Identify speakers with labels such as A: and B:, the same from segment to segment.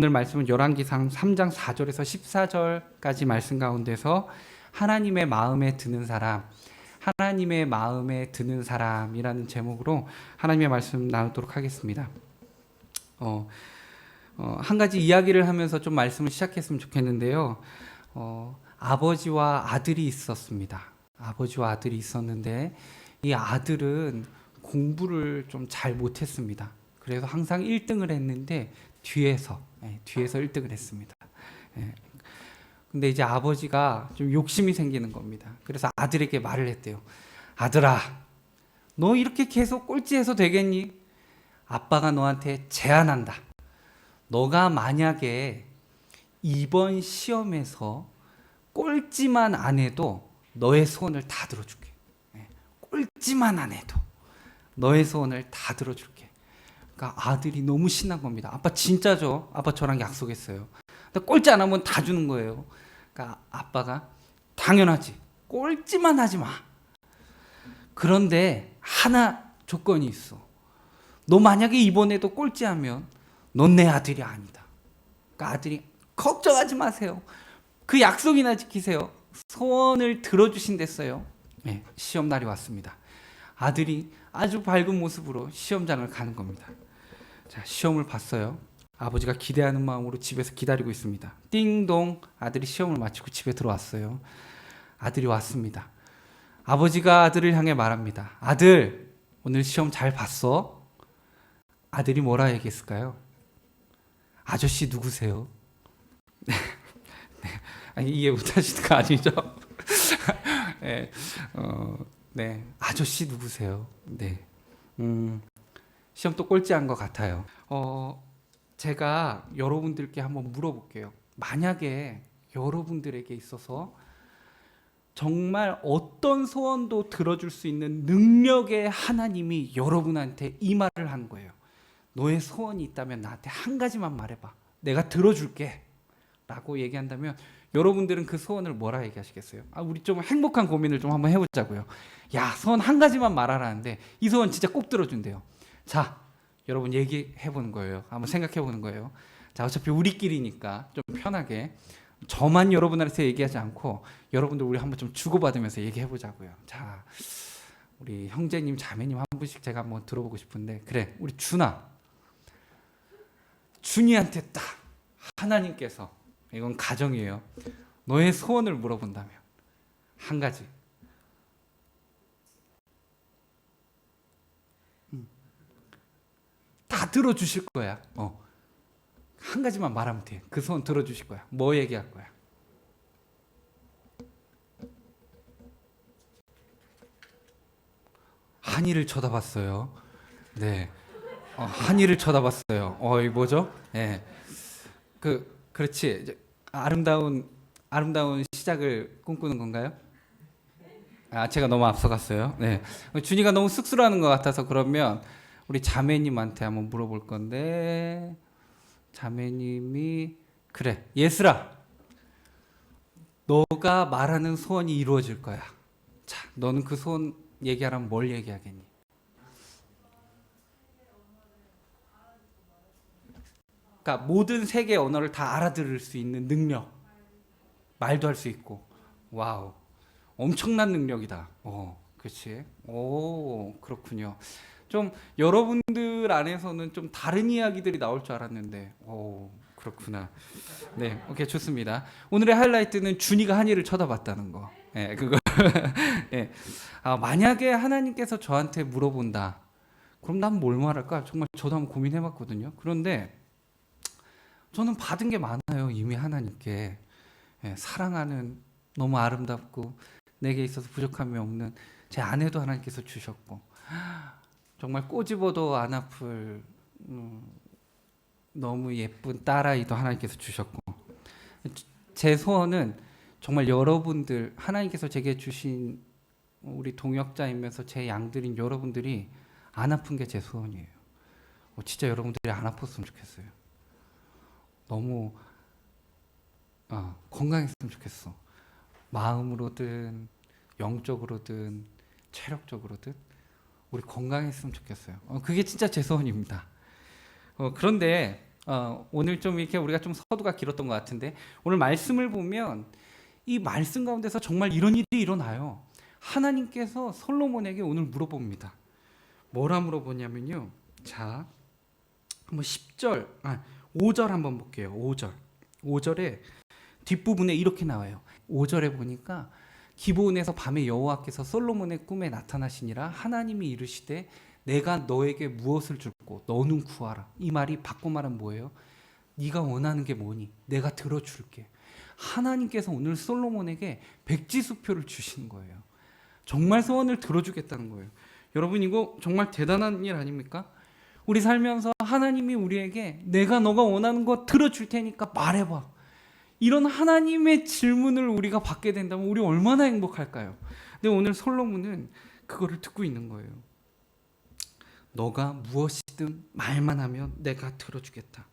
A: 오늘 말씀은 열왕기상 3장 4절에서 14절까지 말씀 가운데서 하나님의 마음에 드는 사람, 하나님의 마음에 드는 사람이라는 제목으로 하나님의 말씀 나누도록 하겠습니다. 한 가지 이야기를 하면서 좀 말씀을 시작했으면 좋겠는데요. 아버지와 아들이 있었습니다. 아버지와 아들이 있었는데 이 아들은 공부를 좀 잘 못했습니다. 그래서 항상 1등을 했는데 뒤에서 1등을 했습니다. 근데 이제 아버지가 좀 욕심이 생기는 겁니다. 그래서 아들에게 말을 했대요. 아들아, 너 이렇게 계속 꼴찌해서 되겠니? 아빠가 너한테 제안한다. 너가 만약에 이번 시험에서 꼴찌만 안 해도 너의 소원을 다 들어줄게. 꼴찌만 안 해도 너의 소원을 다 들어줄게. 그러니까 아들이 너무 신난 겁니다. 아빠 진짜죠? 아빠 저랑 약속했어요. 근데 꼴찌 안 하면 다 주는 거예요. 그러니까 아빠가 당연하지. 꼴찌만 하지 마. 그런데 하나 조건이 있어. 너 만약에 이번에도 꼴찌하면 넌 내 아들이 아니다. 그러니까 아들이 걱정하지 마세요. 그 약속이나 지키세요. 소원을 들어주신댔어요. 시험 날이 왔습니다. 아들이 아주 밝은 모습으로 시험장을 가는 겁니다. 자, 시험을 봤어요. 아버지가 기대하는 마음으로 집에서 기다리고 있습니다. 띵동, 아들이 시험을 마치고 집에 들어왔어요. 아들이 왔습니다. 아버지가 아들을 향해 말합니다. 아들, 오늘 시험 잘 봤어? 아들이 뭐라 얘기했을까요? 아저씨 누구세요? 네. 아니, 이해 못하시는 거 아니죠? 네, 아저씨 누구세요? 네, 시험 또 꼴찌한 것 같아요. 제가 여러분들께 한번 물어볼게요. 만약에 여러분들에게 있어서 정말 어떤 소원도 들어줄 수 있는 능력의 하나님이 여러분한테 이 말을 한 거예요. 너의 소원이 있다면 나한테 한 가지만 말해봐. 내가 들어줄게. 라고 얘기한다면 여러분들은 그 소원을 뭐라 얘기하시겠어요? 우리 좀 행복한 고민을 좀 한번 해보자고요. 야, 소원 한 가지만 말하라는데 이 소원 진짜 꼭 들어준대요. 자, 여러분 얘기해보는 거예요. 한번 생각해보는 거예요. 자, 어차피 우리끼리니까 좀 편하게 저만 여러분한테 얘기하지 않고 여러분들 우리 한번 좀 주고받으면서 얘기해보자고요. 자, 우리 형제님, 자매님 한 분씩 제가 한번 들어보고 싶은데, 그래, 우리 준이한테 딱 하나님께서, 이건 가정이에요, 너의 소원을 물어본다면 한 가지. 다 들어주실 거야. 한 가지만 말하면 돼. 그 소원 들어주실 거야. 뭐 얘기할 거야? 한이를 쳐다봤어요. 네, 한이를 쳐다봤어요. 이 뭐죠? 네, 그렇지. 이제 아름다운 시작을 꿈꾸는 건가요? 제가 너무 앞서갔어요. 네, 준이가 너무 쑥스러워하는 것 같아서 그러면 우리 자매님한테 한번 물어볼 건데, 자매님이 그래, 예슬아, 너가 말하는 소원이 이루어질 거야. 자, 너는 그 소원 얘기하라면 뭘 얘기하겠니? 그러니까 모든 세계 언어를 다 알아들을 수 있는 능력, 말도 할 수 있고, 와우, 엄청난 능력이다. 그렇지. 오, 그렇군요. 좀 여러분들 안에서는 좀 다른 이야기들이 나올 줄 알았는데, 그렇구나. 네, 오케이, 좋습니다. 오늘의 하이라이트는 준이가 한이를 쳐다봤다는 거. 그거. 네. 만약에 하나님께서 저한테 물어본다, 그럼 난 뭘 말할까? 정말 저도 한번 고민해봤거든요. 그런데 저는 받은 게 많아요. 이미 하나님께. 사랑하는, 너무 아름답고 내게 있어서 부족함이 없는 제 아내도 하나님께서 주셨고, 정말 꼬집어도 안 아플 너무 예쁜 딸아이도 하나님께서 주셨고, 제 소원은 정말 여러분들, 하나님께서 제게 주신 우리 동역자이면서 제 양들인 여러분들이 안 아픈 게 제 소원이에요. 진짜 여러분들이 안 아팠으면 좋겠어요. 너무 건강했으면 좋겠어. 마음으로든 영적으로든 체력적으로든 우리 건강했으면 좋겠어요. 그게 진짜 제 소원입니다. 그런데 오늘 좀 이렇게 우리가 좀 서두가 길었던 것 같은데 오늘 말씀을 보면 이 말씀 가운데서 정말 이런 일이 일어나요. 하나님께서 솔로몬에게 오늘 물어봅니다. 뭐라 물어보냐면요. 자, 한번 5절 한번 볼게요. 5절에 뒷부분에 이렇게 나와요. 5절에 보니까 기브온에서 밤에 여호와께서 솔로몬의 꿈에 나타나시니라. 하나님이 이르시되 내가 너에게 무엇을 줄고 너는 구하라. 이 말이 바꿔 말하면 뭐예요? 네가 원하는 게 뭐니? 내가 들어줄게. 하나님께서 오늘 솔로몬에게 백지수표를 주시는 거예요. 정말 소원을 들어주겠다는 거예요. 여러분 이거 정말 대단한 일 아닙니까? 우리 살면서 하나님이 우리에게 내가 너가 원하는 거 들어줄 테니까 말해봐. 이런 하나님의 질문을 우리가 받게 된다면 우리 얼마나 행복할까요? 근데 오늘 솔로몬은 그거를 듣고 있는 거예요. 너가 무엇이든 말만 하면 내가 들어주겠다.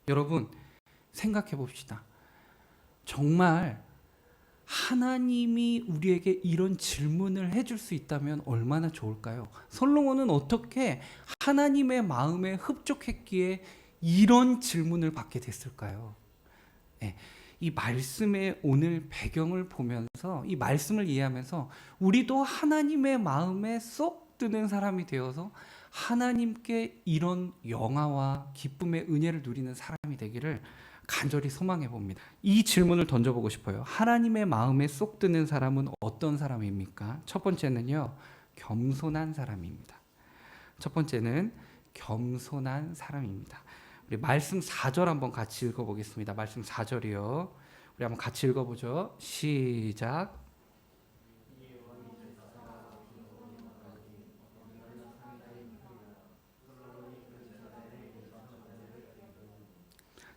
A: 여러분 생각해 봅시다. 정말 하나님이 우리에게 이런 질문을 해줄 수 있다면 얼마나 좋을까요? 솔로몬은 어떻게 하나님의 마음에 흡족했기에 이런 질문을 받게 됐을까요? 네, 이 말씀의 오늘 배경을 보면서 이 말씀을 이해하면서 우리도 하나님의 마음에 쏙 드는 사람이 되어서 하나님께 이런 영화와 기쁨의 은혜를 누리는 사람이 되기를 간절히 소망해 봅니다. 이 질문을 던져보고 싶어요. 하나님의 마음에 쏙 드는 사람은 어떤 사람입니까? 첫 번째는요, 겸손한 사람입니다. 첫 번째는 겸손한 사람입니다. 우리 말씀 4절 한번 같이 읽어보겠습니다. 말씀 4절이요. 우리 한번 같이 읽어보죠. 시작.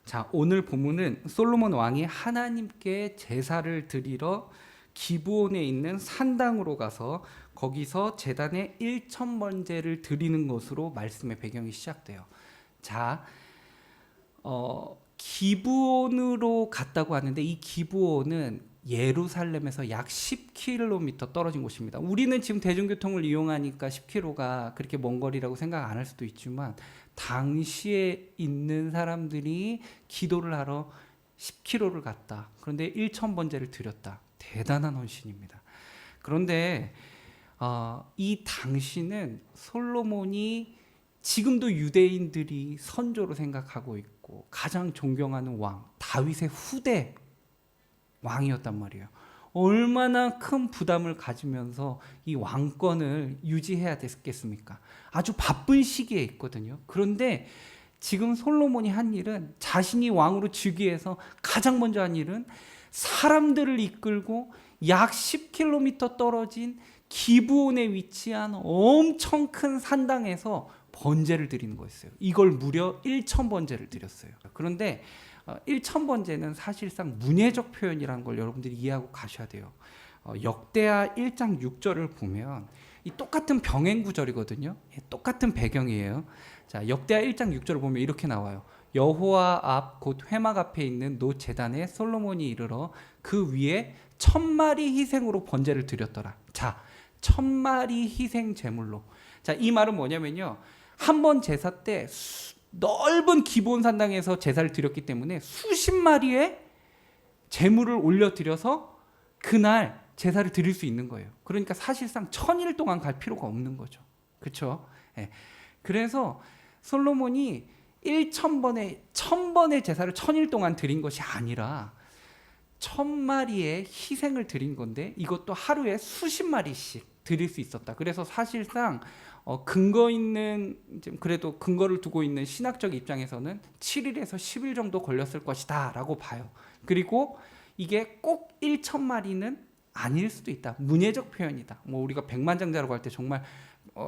A: 자, 오늘 본문은 솔로몬 왕이 하나님께 제사를 드리러 기브온에 있는 산당으로 가서 거기서 제단에 1,000번제를 드리는 것으로 말씀의 배경이 시작돼요. 자, 기브온으로 갔다고 하는데 이 기브온은 예루살렘에서 약 10km 떨어진 곳입니다. 우리는 지금 대중교통을 이용하니까 10km가 그렇게 먼 거리라고 생각 안 할 수도 있지만 당시에 있는 사람들이 기도를 하러 10km를 갔다. 그런데 1,000번제를 드렸다. 대단한 헌신입니다. 그런데 이 당시는 솔로몬이 지금도 유대인들이 선조로 생각하고 있고 가장 존경하는 왕 다윗의 후대 왕이었단 말이에요. 얼마나 큰 부담을 가지면서 이 왕권을 유지해야 됐겠습니까? 아주 바쁜 시기에 있거든요. 그런데 지금 솔로몬이 한 일은 자신이 왕으로 즉위해서 가장 먼저 한 일은 사람들을 이끌고 약 10km 떨어진 기브온에 위치한 엄청 큰 산당에서 번제를 드리는 거였어요. 이걸 무려 1,000번제를 드렸어요. 그런데 1,000번제는 사실상 문예적 표현이라는 걸 여러분들이 이해하고 가셔야 돼요. 역대하 1장 6절을 보면 이 똑같은 병행 구절이거든요. 똑같은 배경이에요. 자, 역대하 1장 6절을 보면 이렇게 나와요. 여호와 앞 곧 회막 앞에 있는 노 제단에 솔로몬이 이르러 그 위에 1,000마리 희생으로 번제를 드렸더라. 자, 1,000마리 희생 제물로. 자, 이 말은 뭐냐면요. 한 번 제사 때 넓은 기브온 산당에서 제사를 드렸기 때문에 수십 마리의 제물을 올려드려서 그날 제사를 드릴 수 있는 거예요. 그러니까 사실상 1,000일 동안 갈 필요가 없는 거죠. 그렇죠? 네. 그래서 솔로몬이 1,000번의 제사를 1,000일 동안 드린 것이 아니라 1,000마리의 희생을 드린 건데 이것도 하루에 수십 마리씩 드릴 수 있었다. 그래서 사실상 근거 있는 그래도 근거를 두고 있는 신학적 입장에서는 7일에서 10일 정도 걸렸을 것이다라고 봐요. 그리고 이게 꼭 1,000마리는 아닐 수도 있다. 문예적 표현이다. 뭐 우리가 백만장자라고 할 때 정말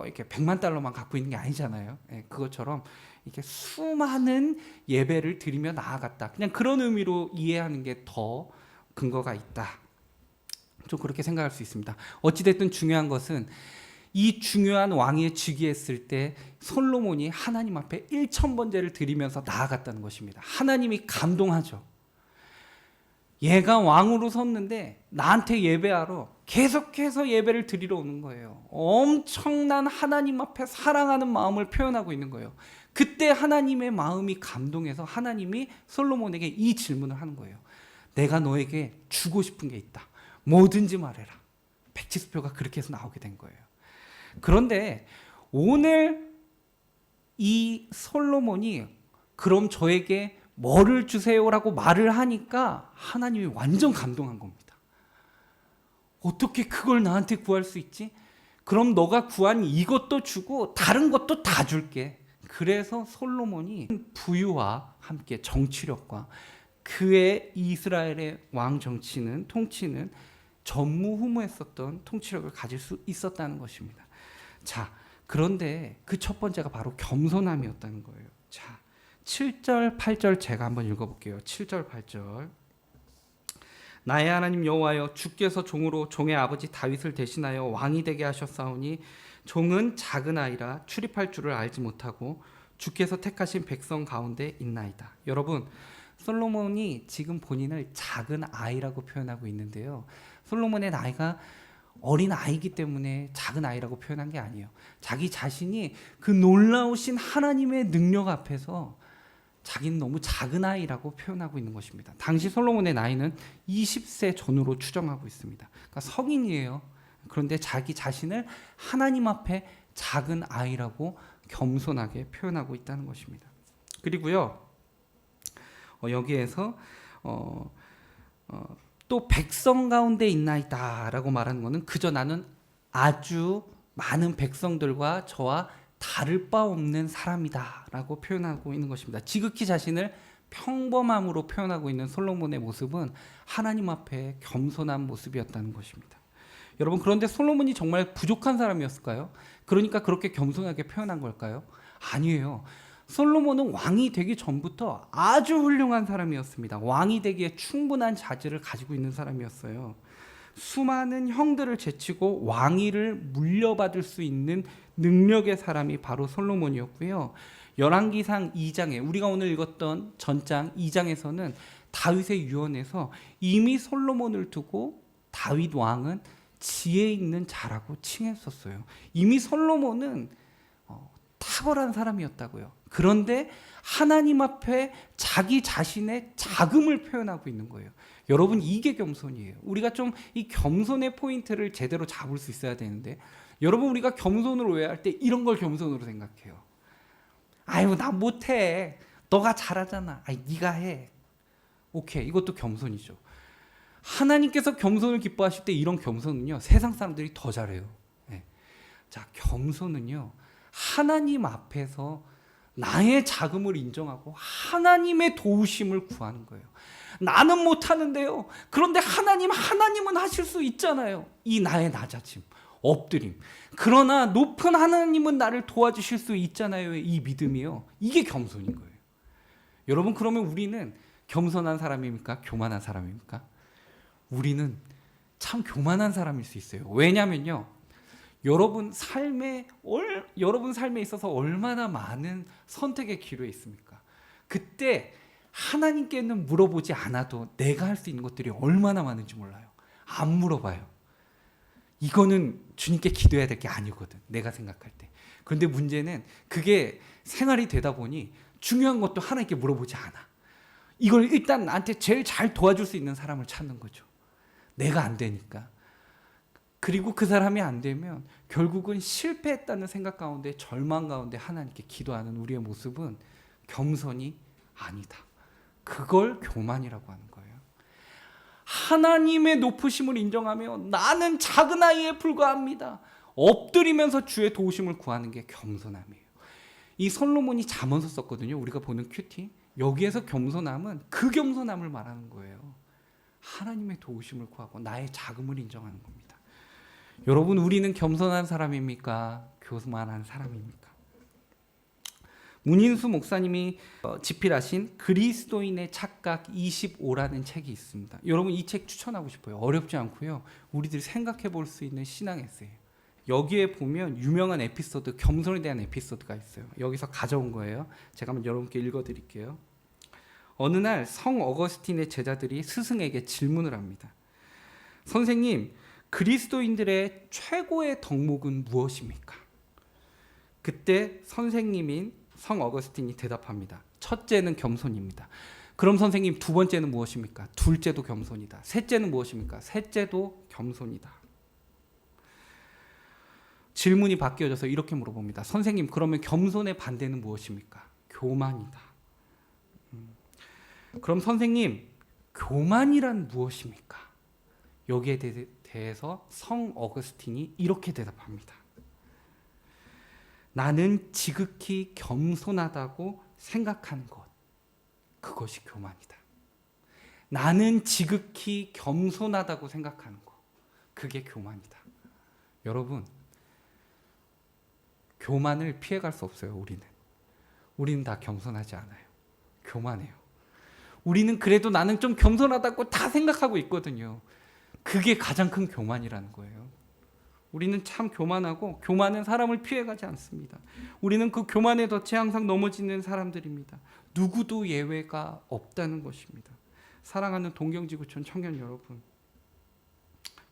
A: 이렇게 100만 달러만 갖고 있는 게 아니잖아요. 예, 그것처럼 이렇게 수많은 예배를 드리며 나아갔다. 그냥 그런 의미로 이해하는 게 더 근거가 있다. 좀 그렇게 생각할 수 있습니다. 어찌됐든 중요한 것은 이 중요한 왕이 즉위했을 때 솔로몬이 하나님 앞에 1,000번제를 드리면서 나아갔다는 것입니다. 하나님이 감동하죠. 얘가 왕으로 섰는데 나한테 예배하러 계속해서 예배를 드리러 오는 거예요. 엄청난 하나님 앞에 사랑하는 마음을 표현하고 있는 거예요. 그때 하나님의 마음이 감동해서 하나님이 솔로몬에게 이 질문을 하는 거예요. 내가 너에게 주고 싶은 게 있다. 뭐든지 말해라. 백지수표가 그렇게 해서 나오게 된 거예요. 그런데 오늘 이 솔로몬이 그럼 저에게 뭐를 주세요라고 말을 하니까 하나님이 완전 감동한 겁니다. 어떻게 그걸 나한테 구할 수 있지? 그럼 너가 구한 이것도 주고 다른 것도 다 줄게. 그래서 솔로몬이 부유와 함께 정치력과 그의 이스라엘의 왕 정치는 통치는 전무후무했었던 통치력을 가질 수 있었다는 것입니다. 자, 그런데 그 첫 번째가 바로 겸손함이었다는 거예요. 자, 7절, 8절 제가 한번 읽어볼게요. 7절, 8절. 나의 하나님 여호와여, 주께서 종으로 종의 아버지 다윗을 대신하여 왕이 되게 하셨사오니 종은 작은 아이라 출입할 줄을 알지 못하고 주께서 택하신 백성 가운데 있나이다. 여러분, 솔로몬이 지금 본인을 작은 아이라고 표현하고 있는데요. 솔로몬의 나이가 어린 아이이기 때문에 작은 아이라고 표현한 게 아니에요. 자기 자신이 그 놀라우신 하나님의 능력 앞에서 자기는 너무 작은 아이라고 표현하고 있는 것입니다. 당시 솔로몬의 나이는 20세 전후로 추정하고 있습니다. 그러니까 성인이에요. 그런데 자기 자신을 하나님 앞에 작은 아이라고 겸손하게 표현하고 있다는 것입니다. 그리고요, 여기에서 또 백성 가운데 있나이다라고 말하는 것은 그저 나는 아주 많은 백성들과 저와 다를 바 없는 사람이다라고 표현하고 있는 것입니다. 지극히 자신을 평범함으로 표현하고 있는 솔로몬의 모습은 하나님 앞에 겸손한 모습이었다는 것입니다. 여러분, 그런데 솔로몬이 정말 부족한 사람이었을까요? 그러니까 그렇게 겸손하게 표현한 걸까요? 아니에요. 솔로몬은 왕이 되기 전부터 아주 훌륭한 사람이었습니다. 왕이 되기에 충분한 자질을 가지고 있는 사람이었어요. 수많은 형들을 제치고 왕위를 물려받을 수 있는 능력의 사람이 바로 솔로몬이었고요. 열왕기상 2장에 우리가 오늘 읽었던 전장 2장에서는 다윗의 유언에서 이미 솔로몬을 두고 다윗 왕은 지혜 있는 자라고 칭했었어요. 이미 솔로몬은 탁월한 사람이었다고요. 그런데 하나님 앞에 자기 자신의 자금을 표현하고 있는 거예요. 여러분, 이게 겸손이에요. 우리가 좀 이 겸손의 포인트를 제대로 잡을 수 있어야 되는데, 여러분, 우리가 겸손을 오해할 때 이런 걸 겸손으로 생각해요. 아유, 나 못해. 너가 잘하잖아. 아이, 네가 해. 오케이, 이것도 겸손이죠. 하나님께서 겸손을 기뻐하실 때 이런 겸손은요, 세상 사람들이 더 잘해요. 네. 자, 겸손은요, 하나님 앞에서 나의 자금을 인정하고 하나님의 도우심을 구하는 거예요. 나는 못하는데요. 그런데 하나님은 하실 수 있잖아요. 이 나의 낮아짐, 엎드림. 그러나 높은 하나님은 나를 도와주실 수 있잖아요. 이 믿음이요. 이게 겸손인 거예요. 여러분, 그러면 우리는 겸손한 사람입니까? 교만한 사람입니까? 우리는 참 교만한 사람일 수 있어요. 왜냐면요, 여러분 삶에 있어서 얼마나 많은 선택의 기로에 있습니까? 그때 하나님께는 물어보지 않아도 내가 할 수 있는 것들이 얼마나 많은지 몰라요. 안 물어봐요. 이거는 주님께 기도해야 될 게 아니거든, 내가 생각할 때. 그런데 문제는 그게 생활이 되다 보니 중요한 것도 하나님께 물어보지 않아. 이걸 일단 나한테 제일 잘 도와줄 수 있는 사람을 찾는 거죠. 내가 안 되니까. 그리고 그 사람이 안 되면 결국은 실패했다는 생각 가운데, 절망 가운데 하나님께 기도하는 우리의 모습은 겸손이 아니다. 그걸 교만이라고 하는 거예요. 하나님의 높으심을 인정하며 나는 작은 아이에 불과합니다. 엎드리면서 주의 도우심을 구하는 게 겸손함이에요. 이 솔로몬이 잠언서 썼거든요. 우리가 보는 큐티. 여기에서 겸손함은 그 겸손함을 말하는 거예요. 하나님의 도우심을 구하고 나의 자금을 인정하는 겁니다. 여러분, 우리는 겸손한 사람입니까? 교만한 사람입니까? 문인수 목사님이 집필하신 그리스도인의 착각 25라는 책이 있습니다. 여러분, 이 책 추천하고 싶어요. 어렵지 않고요. 우리들이 생각해 볼 수 있는 신앙 에세이. 여기에 보면 유명한 에피소드, 겸손에 대한 에피소드가 있어요. 여기서 가져온 거예요. 제가 한번 여러분께 읽어드릴게요. 어느 날 성 어거스틴의 제자들이 스승에게 질문을 합니다. 선생님, 그리스도인들의 최고의 덕목은 무엇입니까? 그때 선생님인 성 어거스틴이 대답합니다. 첫째는 겸손입니다. 그럼 선생님 두 번째는 무엇입니까? 둘째도 겸손이다. 셋째는 무엇입니까? 셋째도 겸손이다. 질문이 바뀌어져서 이렇게 물어봅니다. 선생님, 그러면 겸손의 반대는 무엇입니까? 교만이다. 그럼 선생님, 교만이란 무엇입니까? 여기에 대해서 성 어거스틴이 이렇게 대답합니다. 나는 지극히 겸손하다고 생각하는 것, 그것이 교만이다. 나는 지극히 겸손하다고 생각하는 것, 그게 교만이다. 여러분, 교만을 피해갈 수 없어요. 우리는 다 겸손하지 않아요. 교만해요. 우리는 그래도 나는 좀 겸손하다고 다 생각하고 있거든요. 그게 가장 큰 교만이라는 거예요. 우리는 참 교만하고, 교만은 사람을 피해가지 않습니다. 우리는 그 교만의 덫에 항상 넘어지는 사람들입니다. 누구도 예외가 없다는 것입니다. 사랑하는 동경지구촌 청년 여러분,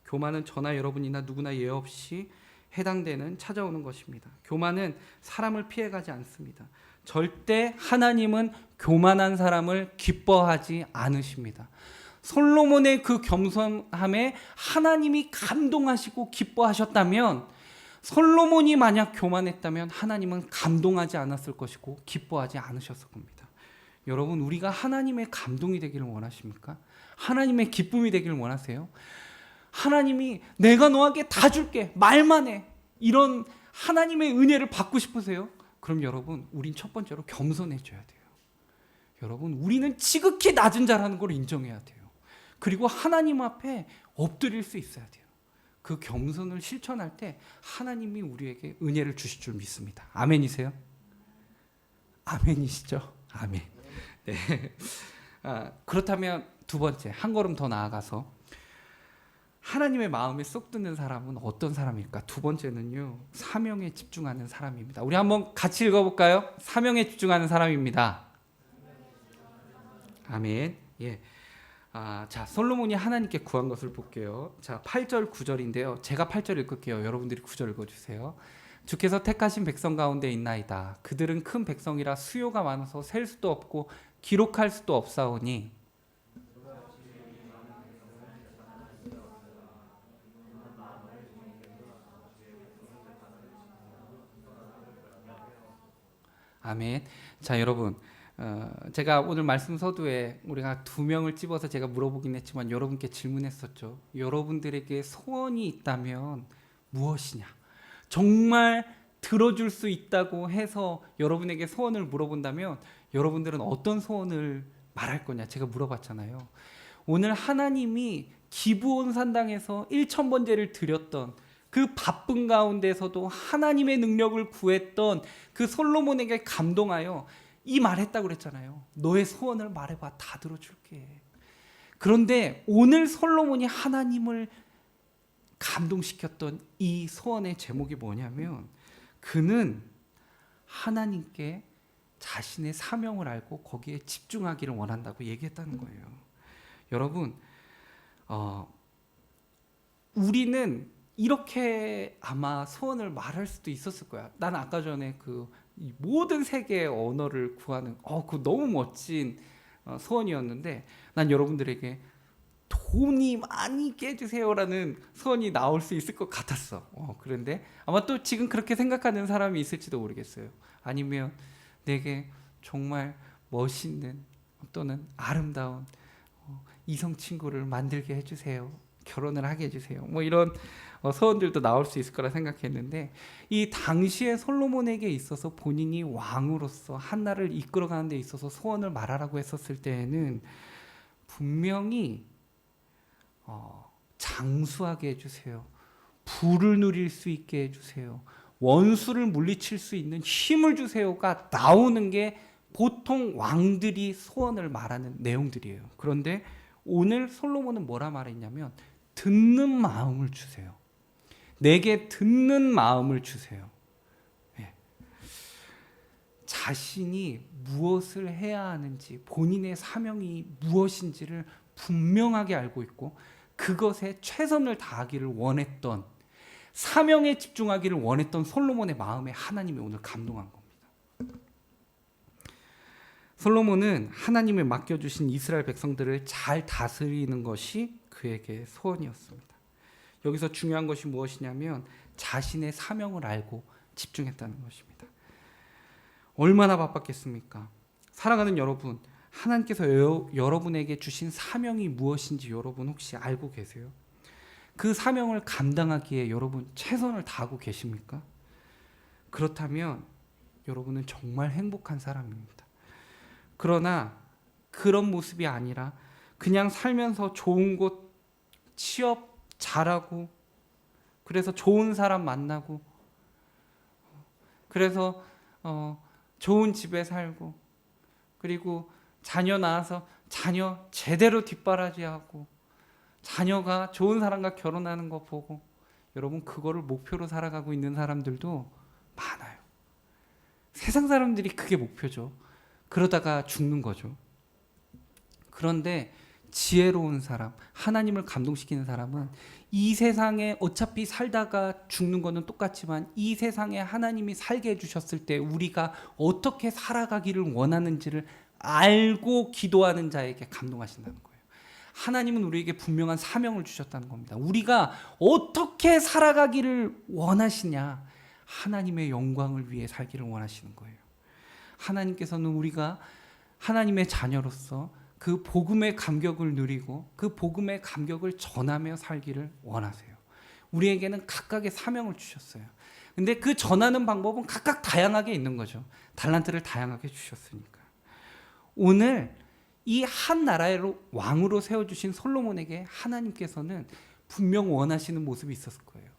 A: 교만은 저나 여러분이나 누구나 예외 없이 해당되는 찾아오는 것입니다. 교만은 사람을 피해가지 않습니다. 절대 하나님은 교만한 사람을 기뻐하지 않으십니다. 솔로몬의 그 겸손함에 하나님이 감동하시고 기뻐하셨다면, 솔로몬이 만약 교만했다면 하나님은 감동하지 않았을 것이고 기뻐하지 않으셨을 겁니다. 여러분, 우리가 하나님의 감동이 되기를 원하십니까? 하나님의 기쁨이 되기를 원하세요? 하나님이 내가 너에게 다 줄게, 말만 해, 이런 하나님의 은혜를 받고 싶으세요? 그럼 여러분, 우린 첫 번째로 겸손해져야 돼요. 여러분, 우리는 지극히 낮은 자라는 걸 인정해야 돼요. 그리고 하나님 앞에 엎드릴 수 있어야 돼요. 그 겸손을 실천할 때 하나님이 우리에게 은혜를 주실 줄 믿습니다. 아멘이세요? 아멘이시죠? 아멘. 네. 그렇다면 두 번째, 한 걸음 더 나아가서 하나님의 마음에 쏙 드는 사람은 어떤 사람일까? 두 번째는요, 사명에 집중하는 사람입니다. 우리 한번 같이 읽어볼까요? 사명에 집중하는 사람입니다. 아멘. 예. 자, 솔로몬이 하나님께 구한 것을 볼게요. 자, 8절 9절인데요. 제가 8절 읽을게요. 여러분들이 9절 읽어주세요. 주께서 택하신 백성 가운데 있나이다. 그들은 큰 백성이라 수요가 많아서 셀 수도 없고 기록할 수도 없사오니 아멘. 자, 여러분, 제가 오늘 말씀 서두에 우리가 두 명을 집어서 제가 물어보긴 했지만 여러분께 질문했었죠. 여러분들에게 소원이 있다면 무엇이냐? 정말 들어줄 수 있다고 해서 여러분에게 소원을 물어본다면 여러분들은 어떤 소원을 말할 거냐? 제가 물어봤잖아요. 오늘 하나님이 기브온 산당에서 1,000번제를 드렸던 그 바쁜 가운데서도 하나님의 능력을 구했던 그 솔로몬에게 감동하여 이 말했다고 그랬잖아요. 너의 소원을 말해봐, 다 들어줄게. 그런데 오늘 솔로몬이 하나님을 감동시켰던 이 소원의 제목이 뭐냐면, 그는 하나님께 자신의 사명을 알고 거기에 집중하기를 원한다고 얘기했다는 거예요. 여러분, 우리는 이렇게 아마 소원을 말할 수도 있었을 거야. 난 아까 전에 이 모든 세계의 언어를 구하는 그거 너무 멋진 소원이었는데, 난 여러분들에게 돈이 많이 깨주세요라는 소원이 나올 수 있을 것 같았어. 그런데 아마 또 지금 그렇게 생각하는 사람이 있을지도 모르겠어요. 아니면 내게 정말 멋있는 또는 아름다운 이성 친구를 만들게 해주세요. 결혼을 하게 해주세요. 뭐 이런 소원들도 나올 수 있을 거라 생각했는데, 이 당시의 솔로몬에게 있어서 본인이 왕으로서 한 나라를 이끌어가는 데 있어서 소원을 말하라고 했었을 때에는 분명히 장수하게 해주세요. 부를 누릴 수 있게 해주세요. 원수를 물리칠 수 있는 힘을 주세요가 나오는 게 보통 왕들이 소원을 말하는 내용들이에요. 그런데 오늘 솔로몬은 뭐라 말했냐면, 듣는 마음을 주세요. 내게 듣는 마음을 주세요. 네. 자신이 무엇을 해야 하는지, 본인의 사명이 무엇인지를 분명하게 알고 있고 그것에 최선을 다하기를 원했던, 사명에 집중하기를 원했던 솔로몬의 마음에 하나님이 오늘 감동한 겁니다. 솔로몬은 하나님의 맡겨주신 이스라엘 백성들을 잘 다스리는 것이 그에게 소원이었습니다. 여기서 중요한 것이 무엇이냐면 자신의 사명을 알고 집중했다는 것입니다. 얼마나 바빴겠습니까? 사랑하는 여러분, 하나님께서 여러분에게 주신 사명이 무엇인지 여러분 혹시 알고 계세요? 그 사명을 감당하기에 여러분 최선을 다하고 계십니까? 그렇다면 여러분은 정말 행복한 사람입니다. 그러나 그런 모습이 아니라 그냥 살면서 좋은 곳 취업 잘하고, 그래서 좋은 사람 만나고, 그래서 좋은 집에 살고, 그리고 자녀 낳아서 자녀 제대로 뒷바라지하고, 자녀가 좋은 사람과 결혼하는 거 보고, 여러분 그거를 목표로 살아가고 있는 사람들도 많아요. 세상 사람들이 그게 목표죠. 그러다가 죽는 거죠. 그런데 지혜로운 사람, 하나님을 감동시키는 사람은 이 세상에 어차피 살다가 죽는 거는 똑같지만 이 세상에 하나님이 살게 해주셨을 때 우리가 어떻게 살아가기를 원하는지를 알고 기도하는 자에게 감동하신다는 거예요. 하나님은 우리에게 분명한 사명을 주셨다는 겁니다. 우리가 어떻게 살아가기를 원하시냐? 하나님의 영광을 위해 살기를 원하시는 거예요. 하나님께서는 우리가 하나님의 자녀로서 그 복음의 감격을 누리고 그 복음의 감격을 전하며 살기를 원하세요. 우리에게는 각각의 사명을 주셨어요. 근데 그 전하는 방법은 각각 다양하게 있는 거죠. 달란트를 다양하게 주셨으니까. 오늘 이 한 나라의 왕으로 세워주신 솔로몬에게 하나님께서는 분명 원하시는 모습이 있었을 거예요.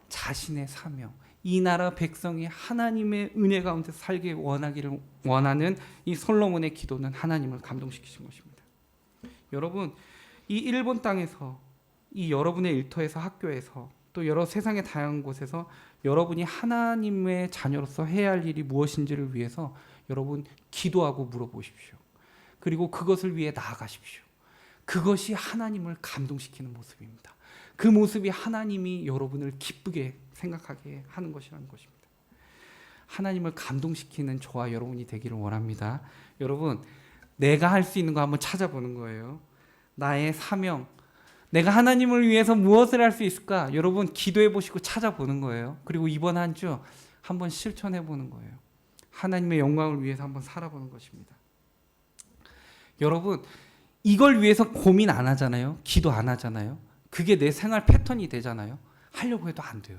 A: 자신의 사명, 이 나라 백성이 하나님의 은혜 가운데 살기 원하기를 원하는 이 솔로몬의 기도는 하나님을 감동시키신 것입니다. 여러분, 이 일본 땅에서, 이 여러분의 일터에서, 학교에서, 또 여러 세상의 다양한 곳에서 여러분이 하나님의 자녀로서 해야 할 일이 무엇인지를 위해서 여러분 기도하고 물어보십시오. 그리고 그것을 위해 나아가십시오. 그것이 하나님을 감동시키는 모습입니다. 그 모습이 하나님이 여러분을 기쁘게 생각하게 하는 것이라는 것입니다. 하나님을 감동시키는 저와 여러분이 되기를 원합니다. 여러분, 내가 할 수 있는 거 한번 찾아보는 거예요. 나의 사명, 내가 하나님을 위해서 무엇을 할 수 있을까? 여러분 기도해 보시고 찾아보는 거예요. 그리고 이번 한 주 한번 실천해 보는 거예요. 하나님의 영광을 위해서 한번 살아보는 것입니다. 여러분, 이걸 위해서 고민 안 하잖아요. 기도 안 하잖아요. 그게 내 생활 패턴이 되잖아요. 하려고 해도 안 돼요.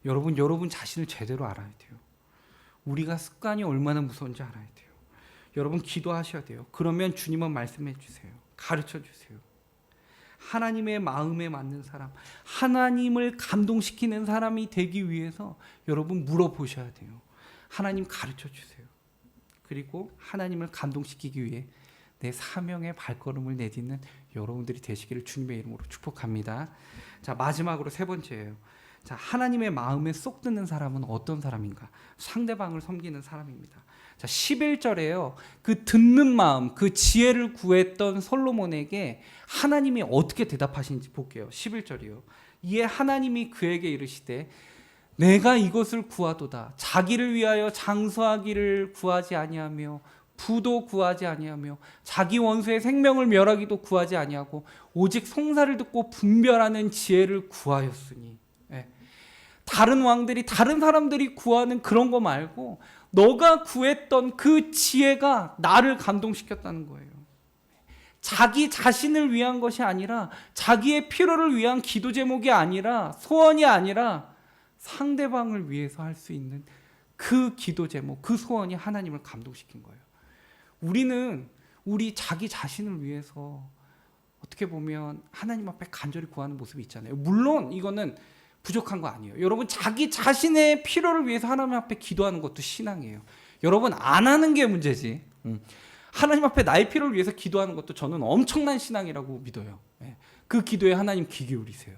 A: 여러분 자신을 제대로 알아야 돼요. 우리가 습관이 얼마나 무서운지 알아야 돼요. 여러분 기도하셔야 돼요. 그러면 주님은 말씀해 주세요. 가르쳐 주세요. 하나님의 마음에 맞는 사람, 하나님을 감동시키는 사람이 되기 위해서 여러분 물어보셔야 돼요. 하나님 가르쳐 주세요. 그리고 하나님을 감동시키기 위해 내 사명의 발걸음을 내딛는 여러분들이 되시기를 주님의 이름으로 축복합니다. 자, 마지막으로 세 번째예요. 자, 하나님의 마음에 쏙 드는 사람은 어떤 사람인가? 상대방을 섬기는 사람입니다. 자, 11절에요. 그 듣는 마음, 그 지혜를 구했던 솔로몬에게 하나님이 어떻게 대답하시는지 볼게요. 11절이요. 이에 하나님이 그에게 이르시되 내가 이것을 구하도다. 자기를 위하여 장수하기를 구하지 아니하며 부도 구하지 아니하며 자기 원수의 생명을 멸하기도 구하지 아니하고 오직 송사를 듣고 분별하는 지혜를 구하였으니. 예. 다른 왕들이, 다른 사람들이 구하는 그런 거 말고 너가 구했던 그 지혜가 나를 감동시켰다는 거예요. 자기 자신을 위한 것이 아니라, 자기의 필요를 위한 기도 제목이 아니라, 소원이 아니라 상대방을 위해서 할 수 있는 그 기도 제목, 그 소원이 하나님을 감동시킨 거예요. 우리는 우리 자기 자신을 위해서 어떻게 보면 하나님 앞에 간절히 구하는 모습이 있잖아요. 물론 이거는 부족한 거 아니에요. 여러분 자기 자신의 필요를 위해서 하나님 앞에 기도하는 것도 신앙이에요. 여러분 안 하는 게 문제지. 하나님 앞에 나의 필요를 위해서 기도하는 것도 저는 엄청난 신앙이라고 믿어요. 그 기도에 하나님 귀 기울이세요.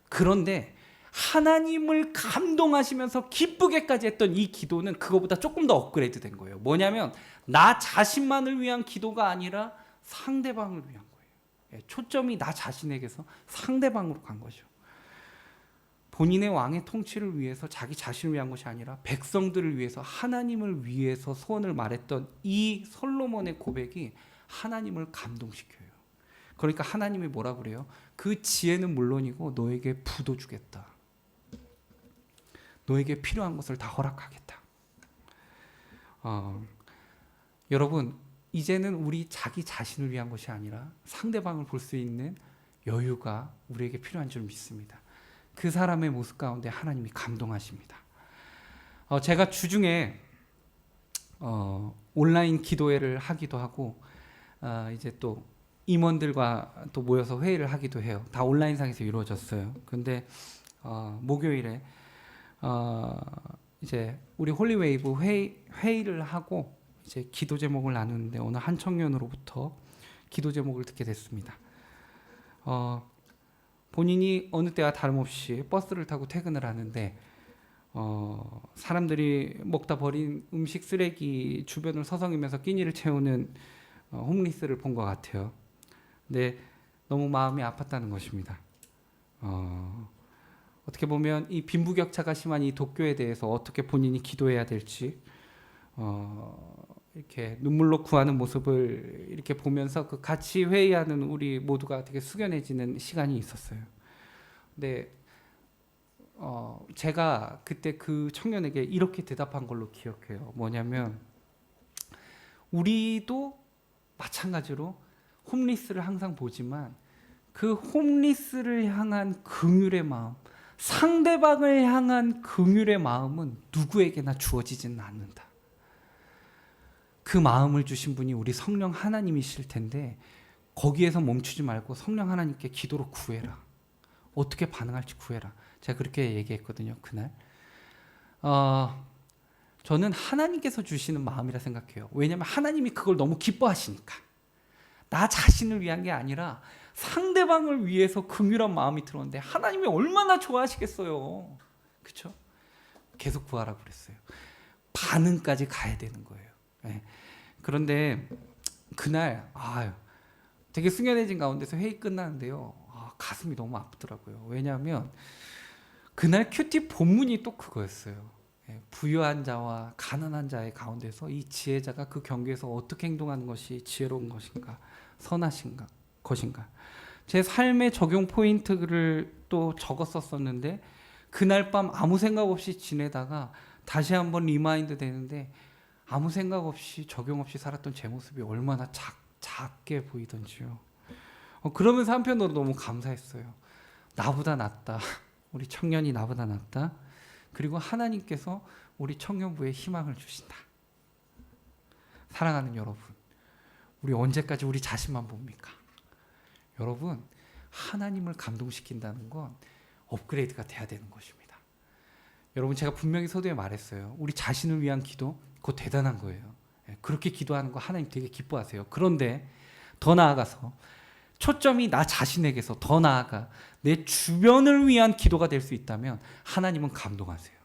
A: 그런데 하나님을 감동하시면서 기쁘게까지 했던 이 기도는 그거보다 조금 더 업그레이드 된 거예요. 뭐냐면 나 자신만을 위한 기도가 아니라 상대방을 위한 거예요. 초점이 나 자신에게서 상대방으로 간 거죠. 본인의 왕의 통치를 위해서 자기 자신을 위한 것이 아니라 백성들을 위해서 하나님을 위해서 소원을 말했던 이 솔로몬의 고백이 하나님을 감동시켜요. 그러니까 하나님이 뭐라 그래요? 그 지혜는 물론이고 너에게 부도 주겠다. 너에게 필요한 것을 다 허락하겠다. 여러분, 이제는 우리 자기 자신을 위한 것이 아니라 상대방을 볼 수 있는 여유가 우리에게 필요한 줄 믿습니다. 그 사람의 모습 가운데 하나님이 감동하십니다. 제가 주중에 온라인 기도회를 하기도 하고 이제 또 임원들과 또 모여서 회의를 하기도 해요. 다 온라인상에서 이루어졌어요. 근데 목요일에 이제 우리 홀리웨이브 회의를 하고 이제 기도 제목을 나누는데 어느 한 청년으로부터 기도 제목을 듣게 됐습니다. 본인이 어느 때와 다름없이 버스를 타고 퇴근을 하는데 사람들이 먹다 버린 음식 쓰레기 주변을 서성이면서 끼니를 채우는 홈리스를 본 것 같아요. 근데 너무 마음이 아팠다는 것입니다. 어떻게 보면 이 빈부격차가 심한 이 도쿄에 대해서 어떻게 본인이 기도해야 될지 이렇게 눈물로 구하는 모습을 이렇게 보면서 그 같이 회의하는 우리 모두가 되게 숙연해지는 시간이 있었어요. 근데 제가 그때 그 청년에게 이렇게 대답한 걸로 기억해요. 뭐냐면 우리도 마찬가지로 홈리스를 항상 보지만 그 홈리스를 향한 긍휼의 마음, 상대방을 향한 긍휼의 마음은 누구에게나 주어지지는 않는다. 그 마음을 주신 분이 우리 성령 하나님이실 텐데 거기에서 멈추지 말고 성령 하나님께 기도로 구해라. 어떻게 반응할지 구해라. 제가 그렇게 얘기했거든요. 그날. 저는 하나님께서 주시는 마음이라 생각해요. 왜냐하면 하나님이 그걸 너무 기뻐하시니까. 나 자신을 위한 게 아니라 상대방을 위해서 긍휼한 마음이 들었는데 하나님이 얼마나 좋아하시겠어요. 그렇죠? 계속 구하라고 그랬어요. 반응까지 가야 되는 거예요. 네. 그런데 그날 되게 숙연해진 가운데서 회의 끝나는데요. 가슴이 너무 아프더라고요. 왜냐하면 그날 큐티 본문이 또 그거였어요. 부유한 자와 가난한 자의 가운데서 이 지혜자가 그 경계에서 어떻게 행동하는 것이 지혜로운 것인가, 선하신 것인가. 제 삶의 적용 포인트를 또 적었었는데 그날 밤 아무 생각 없이 지내다가 다시 한번 리마인드 되는데 아무 생각 없이 적용 없이 살았던 제 모습이 얼마나 작게 보이던지요. 그러면서 한편으로 너무 감사했어요. 나보다 낫다. 우리 청년이 나보다 낫다. 그리고 하나님께서 우리 청년부에 희망을 주신다. 사랑하는 여러분, 우리 언제까지 우리 자신만 봅니까? 여러분, 하나님을 감동시킨다는 건 업그레이드가 돼야 되는 것입니다. 여러분, 제가 분명히 서두에 말했어요. 우리 자신을 위한 기도, 그거 대단한 거예요. 그렇게 기도하는 거 하나님 되게 기뻐하세요. 그런데 더 나아가서 초점이 나 자신에게서 더 나아가 내 주변을 위한 기도가 될 수 있다면 하나님은 감동하세요.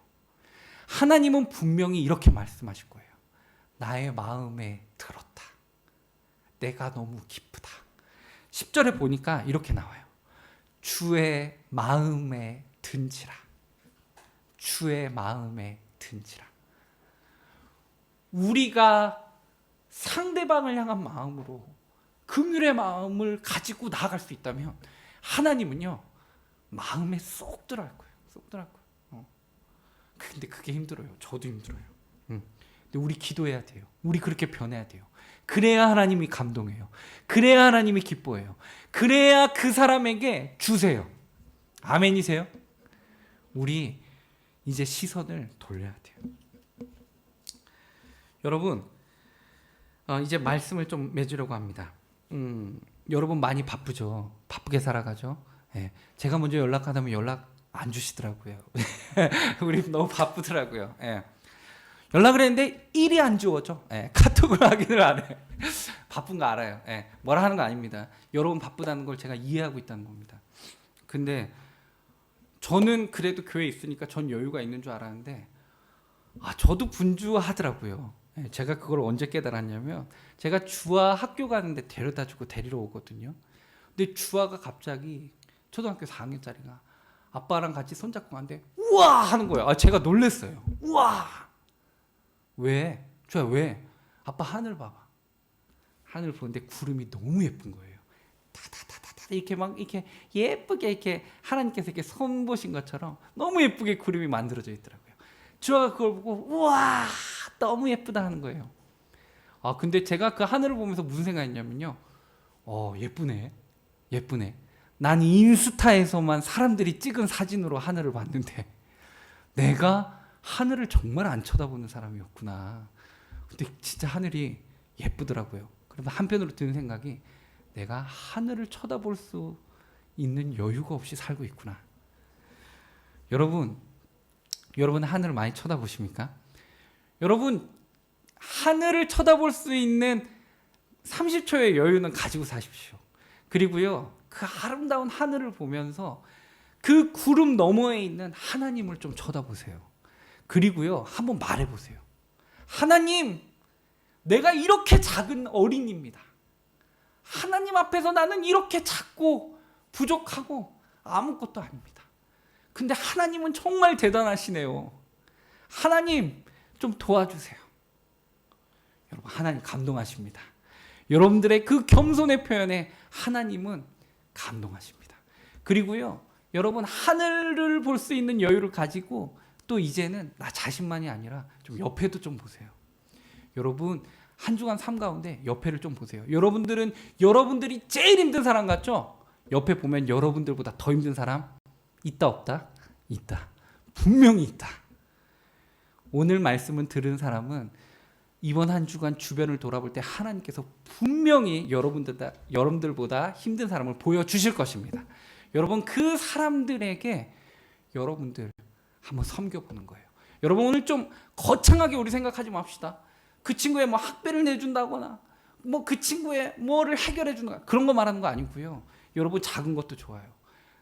A: 하나님은 분명히 이렇게 말씀하실 거예요. 나의 마음에 들었다. 내가 너무 기쁘다. 10절에 보니까 이렇게 나와요. 주의 마음에 든지라. 주의 마음에 든지라. 우리가 상대방을 향한 마음으로 긍휼의 마음을 가지고 나아갈 수 있다면 하나님은요 마음에 쏙 들어갈 거예요. 쏙 들어갈 거예요. 근데 그게 힘들어요. 저도 힘들어요. 근데 우리 기도해야 돼요. 우리 그렇게 변해야 돼요. 그래야 하나님이 감동해요. 그래야 하나님이 기뻐해요. 그래야 그 사람에게 주세요. 아멘이세요? 우리 이제 시선을 돌려야 돼요. 여러분, 이제 말씀을 좀 맺으려고 합니다. 여러분 많이 바쁘죠? 바쁘게 살아가죠? 네. 제가 먼저 연락하다면 연락 안 주시더라고요. 우리 너무 바쁘더라고요. 네. 연락을 했는데 일이 안 주어져. 네. 카톡을 확인을 안 해. 바쁜 거 알아요. 네. 뭐라 하는 거 아닙니다. 여러분 바쁘다는 걸 제가 이해하고 있다는 겁니다. 근데 저는 그래도 교회에 있으니까 전 여유가 있는 줄 알았는데 저도 분주하더라고요. 제가 그걸 언제 깨달았냐면 제가 주아 학교 가는데 데려다 주고 데리러 오거든요. 근데 주아가 갑자기 초등학교 4학년짜리가 아빠랑 같이 손잡고 가는데 우와 하는 거예요. 제가 놀랬어요. 우와. 왜? 주야 왜? 아빠 하늘 봐봐. 하늘 보는데 구름이 너무 예쁜 거예요. 다다다다다 이렇게 막 이렇게 예쁘게 이렇게 하나님께서 이렇게 손 보신 것처럼 너무 예쁘게 구름이 만들어져 있더라고요. 주아가 그걸 보고 우와 너무 예쁘다 하는 거예요. 근데 제가 그 하늘을 보면서 무슨 생각했냐면요. 예쁘네. 예쁘네. 난 인스타에서만 사람들이 찍은 사진으로 하늘을 봤는데 내가 하늘을 정말 안 쳐다보는 사람이었구나. 근데 진짜 하늘이 예쁘더라고요. 그러면 한편으로 드는 생각이 내가 하늘을 쳐다볼 수 있는 여유가 없이 살고 있구나. 여러분 하늘을 많이 쳐다보십니까? 여러분 하늘을 쳐다볼 수 있는 30초의 여유는 가지고 사십시오. 그리고요 그 아름다운 하늘을 보면서 그 구름 너머에 있는 하나님을 좀 쳐다보세요. 그리고요 한번 말해보세요. 하나님, 내가 이렇게 작은 어린이입니다. 하나님 앞에서 나는 이렇게 작고 부족하고 아무것도 아닙니다. 근데 하나님은 정말 대단하시네요. 하나님 좀 도와주세요. 여러분 하나님 감동하십니다. 여러분들의 그 겸손의 표현에 하나님은 감동하십니다. 그리고요 여러분 하늘을 볼 수 있는 여유를 가지고 또 이제는 나 자신만이 아니라 좀 옆에도 좀 보세요. 여러분 한 주간 삶 가운데 옆에를 좀 보세요. 여러분들은 여러분들이 제일 힘든 사람 같죠? 옆에 보면 여러분들보다 더 힘든 사람 있다 없다? 있다. 분명히 있다. 오늘 말씀을 들은 사람은 이번 한 주간 주변을 돌아볼 때 하나님께서 분명히 여러분들보다 힘든 사람을 보여주실 것입니다. 여러분 그 사람들에게 여러분들 한번 섬겨보는 거예요. 여러분 오늘 좀 거창하게 우리 생각하지 맙시다. 그 친구의 뭐 학비를 내준다거나 뭐 그 친구의 뭐를 해결해 준다거나 그런 거 말하는 거 아니고요. 여러분 작은 것도 좋아요.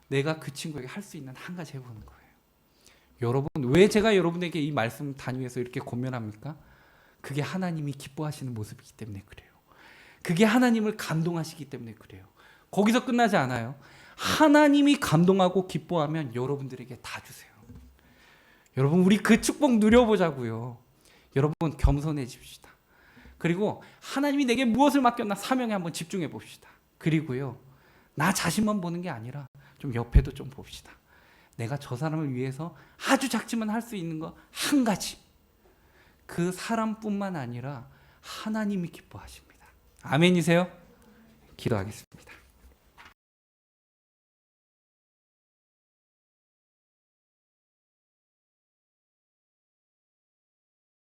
A: 내가 그 친구에게 할 수 있는 한 가지 해보는 거예요. 여러분 왜 제가 여러분에게 이 말씀 단위에서 이렇게 권면합니까? 그게 하나님이 기뻐하시는 모습이기 때문에 그래요. 그게 하나님을 감동하시기 때문에 그래요. 거기서 끝나지 않아요. 하나님이 감동하고 기뻐하면 여러분들에게 다 주세요. 여러분 우리 그 축복 누려보자고요. 여러분 겸손해집시다. 그리고 하나님이 내게 무엇을 맡겼나 사명에 한번 집중해 봅시다. 그리고요 나 자신만 보는 게 아니라 좀 옆에도 좀 봅시다. 내가 저 사람을 위해서 아주 작지만 할 수 있는 거 한 가지. 그 사람뿐만 아니라 하나님이 기뻐하십니다. 아멘이세요? 기도하겠습니다.